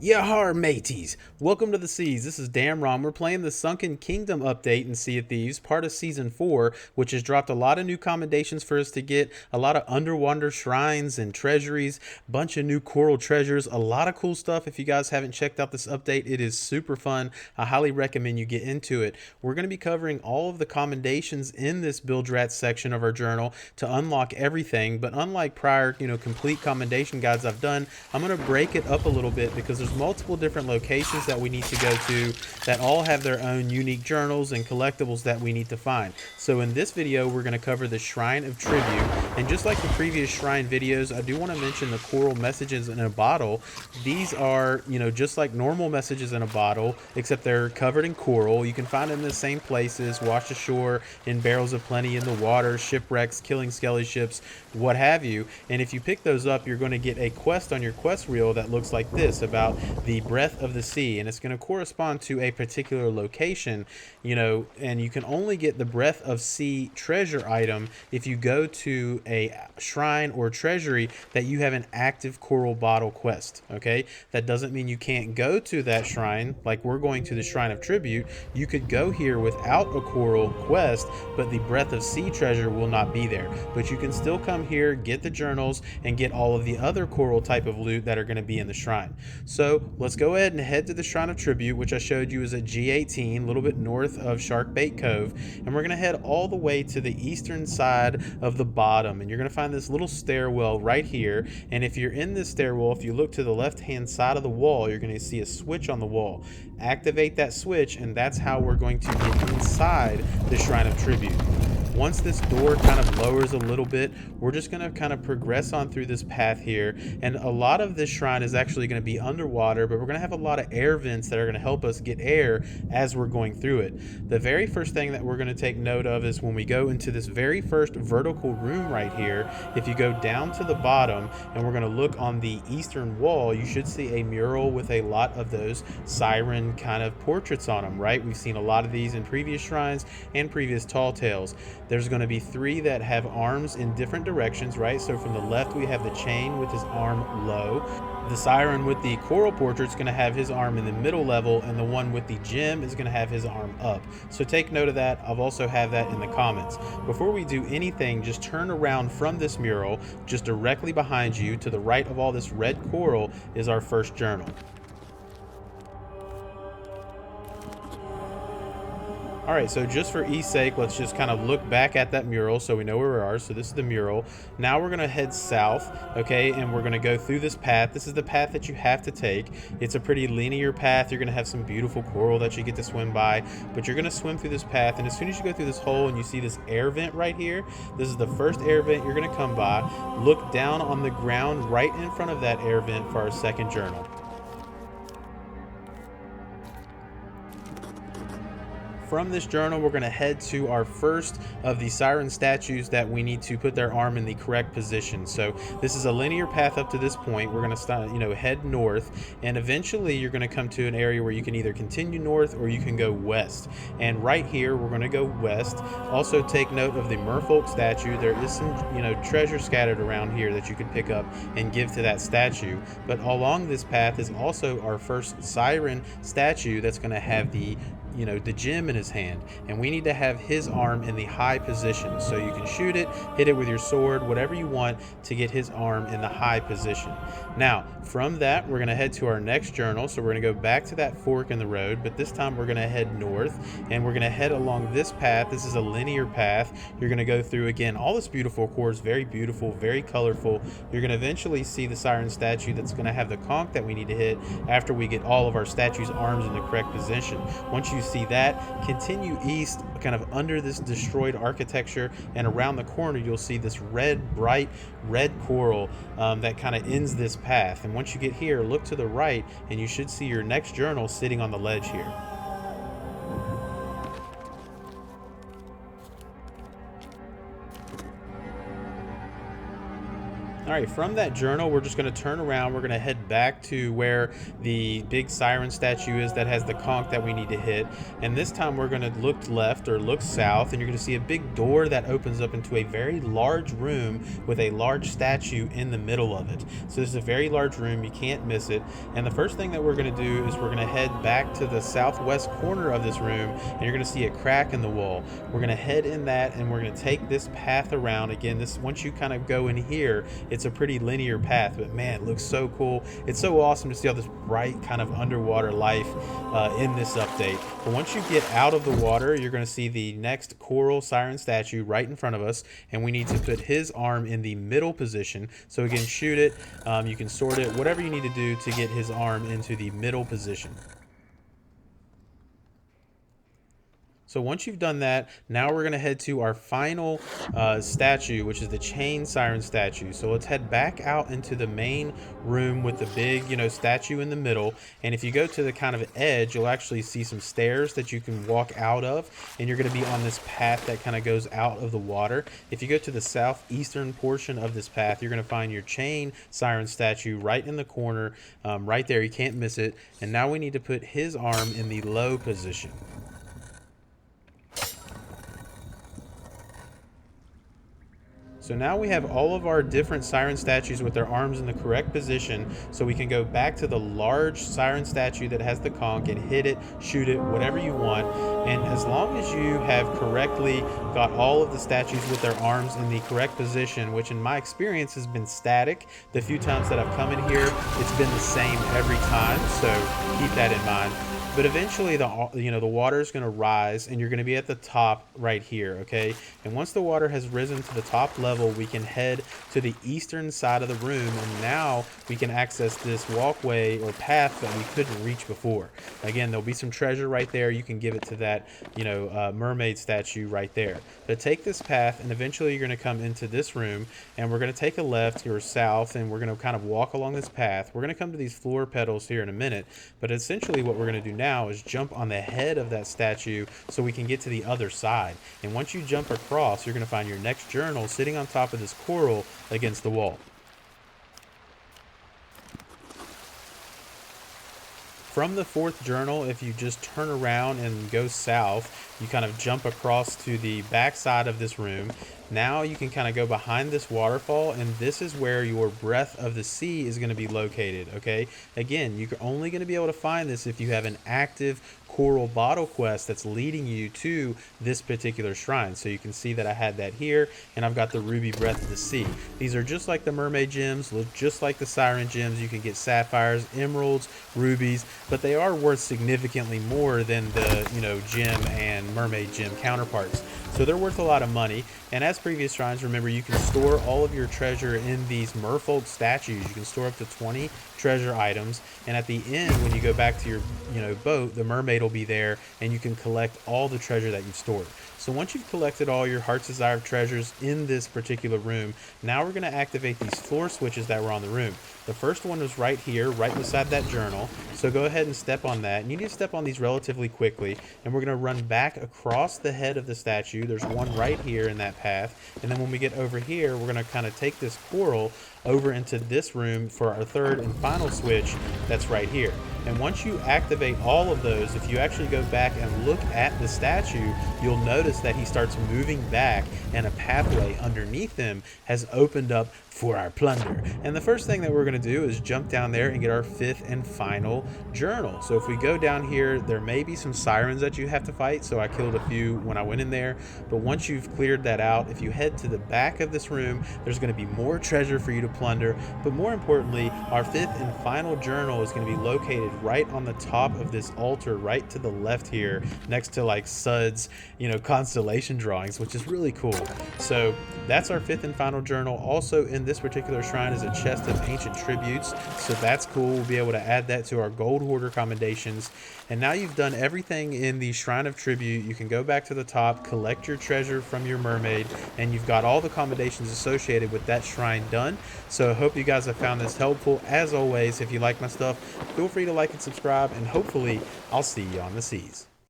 Yahar mateys! Welcome to the Seas. This is Damron. We're playing the Sunken Kingdom update in Sea of Thieves, part of Season 4, which has dropped a lot of new commendations for us to get, a lot of underwater shrines and treasuries, bunch of new coral treasures, a lot of cool stuff. If you guys haven't checked out this update, it is super fun. I highly recommend you get into it. We're going to be covering all of the commendations in this Bilge Rat section of our journal to unlock everything, but unlike prior, complete commendation guides I've done, I'm going to break it up a little bit because there's multiple different locations that we need to go to that all have their own unique journals and collectibles that we need to find. So in this video, we're going to cover the Shrine of Tribute. And just like the previous shrine videos, I do want to mention the coral messages in a bottle. These are, just like normal messages in a bottle, except they're covered in coral. You can find them in the same places, washed ashore, in barrels of plenty, in the water, shipwrecks, killing skelly ships, what have you. And if you pick those up, you're going to get a quest on your quest reel that looks like this, about the breath of the sea, and it's going to correspond to a particular location, and you can only get the breath of sea treasure item if you go to a shrine or treasury that you have an active coral bottle quest. Okay, that doesn't mean you can't go to that shrine. Like we're going to the Shrine of Tribute, you could go here without a coral quest, but the breath of sea treasure will not be there. But you can still come here, get the journals, and get all of the other coral type of loot that are going to be in the shrine. So let's go ahead and head to the Shrine of Tribute, which I showed you is at G18, a little bit north of Sharkbait Cove, and we're going to head all the way to the eastern side of the bottom, and you're going to find this little stairwell right here. And if you're in this stairwell, if you look to the left hand side of the wall, you're going to see a switch on the wall. Activate that switch, and that's how we're going to get inside the Shrine of Tribute. Once this door kind of lowers a little bit, we're just going to kind of progress on through this path here, and a lot of this shrine is actually going to be underwater, but we're going to have a lot of air vents that are going to help us get air as we're going through it. The very first thing that we're going to take note of is when we go into this very first vertical room right here. If you go down to the bottom and we're going to look on the eastern wall, you should see a mural with a lot of those Siren kind of portraits on them, right? We've seen a lot of these in previous shrines and previous tall tales. There's going to be 3 that have arms in different directions, right? So from the left, we have the chain with his arm low. The Siren with the coral portrait is going to have his arm in the middle level, and the one with the gem is going to have his arm up. So take note of that. I've also have that in the comments. Before we do anything, just turn around from this mural. Just directly behind you, to the right of all this red coral, is our first journal. Alright, so just for ease sake, let's just kind of look back at that mural so we know where we are. So this is the mural. Now we're going to head south, okay, and we're going to go through this path. This is the path that you have to take. It's a pretty linear path. You're going to have some beautiful coral that you get to swim by, but you're going to swim through this path, and as soon as you go through this hole and you see this air vent right here, this is the first air vent you're going to come by. Look down on the ground right in front of that air vent for our second journal. From this journal, we're going to head to our first of the Siren statues that we need to put their arm in the correct position. So this is a linear path up to this point. We're going to start, head north, and eventually you're going to come to an area where you can either continue north or you can go west. And right here, we're going to go west. Also take note of the merfolk statue. There is some, treasure scattered around here that you could pick up and give to that statue. But along this path is also our first Siren statue that's going to have the gem in his hand, and we need to have his arm in the high position, so you can shoot it, hit it with your sword, whatever you want to get his arm in the high position. Now from that, we're going to head to our next journal. So we're going to go back to that fork in the road, but this time we're going to head north, and we're going to head along this path. This is a linear path. You're going to go through again all this beautiful cores, very beautiful, very colorful. You're going to eventually see the Siren statue that's going to have the conch that we need to hit after we get all of our statue's arms in the correct position. Once you see that, continue east kind of under this destroyed architecture, and around the corner you'll see this bright red coral that kind of ends this path. And once you get here, look to the right and you should see your next journal sitting on the ledge here. All right, from that journal, we're just going to turn around. We're going to head back to where the big siren statue is that has the conch that we need to hit. And this time we're going to look left or look south, and you're going to see a big door that opens up into a very large room with a large statue in the middle of it. So this is a very large room. You can't miss it. And the first thing that we're going to do is we're going to head back to the southwest corner of this room, and you're going to see a crack in the wall. We're going to head in that, and we're going to take this path around. Again, this once you kind of go in here, it's a pretty linear path, but man, it looks so cool. It's so awesome to see all this bright kind of underwater life in this update. But once you get out of the water, you're going to see the next coral siren statue right in front of us, and we need to put his arm in the middle position. So again, shoot it, you can sort it, whatever you need to do to get his arm into the middle position. So once you've done that, now we're going to head to our final statue, which is the chain siren statue. So let's head back out into the main room with the big, statue in the middle. And if you go to the kind of edge, you'll actually see some stairs that you can walk out of. And you're going to be on this path that kind of goes out of the water. If you go to the southeastern portion of this path, you're going to find your chain siren statue right in the corner, right there. You can't miss it. And now we need to put his arm in the low position. So now we have all of our different siren statues with their arms in the correct position, so we can go back to the large siren statue that has the conch and hit it, shoot it, whatever you want. And as long as you have correctly got all of the statues with their arms in the correct position, which in my experience has been static, the few times that I've come in here, it's been the same every time, so keep that in mind. But eventually the water is going to rise, and you're going to be at the top right here, okay? And once the water has risen to the top level, we can head to the eastern side of the room, and now we can access this walkway or path that we couldn't reach before. Again, there'll be some treasure right there. You can give it to that, mermaid statue right there. But take this path, and eventually you're going to come into this room, and we're going to take a left or south, and we're going to kind of walk along this path. We're going to come to these floor petals here in a minute, but essentially what we're going to do now is jump on the head of that statue so we can get to the other side. And once you jump across, you're going to find your next journal sitting on top of this coral against the wall. From the fourth journal, if you just turn around and go south, you kind of jump across to the back side of this room. Now you can kind of go behind this waterfall, and this is where your Breath of the Sea is going to be located, okay? Again, you're only going to be able to find this if you have an active coral bottle quest that's leading you to this particular shrine. So you can see that I had that here, and I've got the ruby Breath of the Sea. These are just like the mermaid gems, look just like the siren gems. You can get sapphires, emeralds, rubies, but they are worth significantly more than the gem and mermaid gem counterparts. So they're worth a lot of money. And as previous shrines, remember, you can store all of your treasure in these merfolk statues. You can store up to 20 treasure items, and at the end, when you go back to your boat, the mermaid will be there, and you can collect all the treasure that you've stored. So once you've collected all your heart's desire treasures in this particular room, now we're going to activate these floor switches that were on the room. The first one was right here, right beside that journal. So go ahead and step on that. And you need to step on these relatively quickly. And we're going to run back across the head of the statue. There's one right here in that path. And then when we get over here, we're going to kind of take this coral over into this room for our third and final switch that's right here. And once you activate all of those, if you actually go back and look at the statue, you'll notice that he starts moving back, and a pathway underneath him has opened up for our plunder. And the first thing that we're going to do is jump down there and get our fifth and final journal. So if we go down here, there may be some sirens that you have to fight, so I killed a few when I went in there. But once you've cleared that out, if you head to the back of this room, there's going to be more treasure for you to plunder. But more importantly, our fifth and final journal is going to be located right on the top of this altar, right to the left here, next to like SoT's constellation drawings, which is really cool. So that's our fifth and final journal. Also in this particular shrine is a chest of ancient tributes, so that's cool. We'll be able to add that to our gold hoarder commendations. And now you've done everything in the shrine of tribute. You can go back to the top, collect your treasure from your mermaid, and you've got all the commendations associated with that shrine done. So I hope you guys have found this helpful. As always, if you like my stuff, feel free to like and subscribe, and hopefully I'll see you on the seas.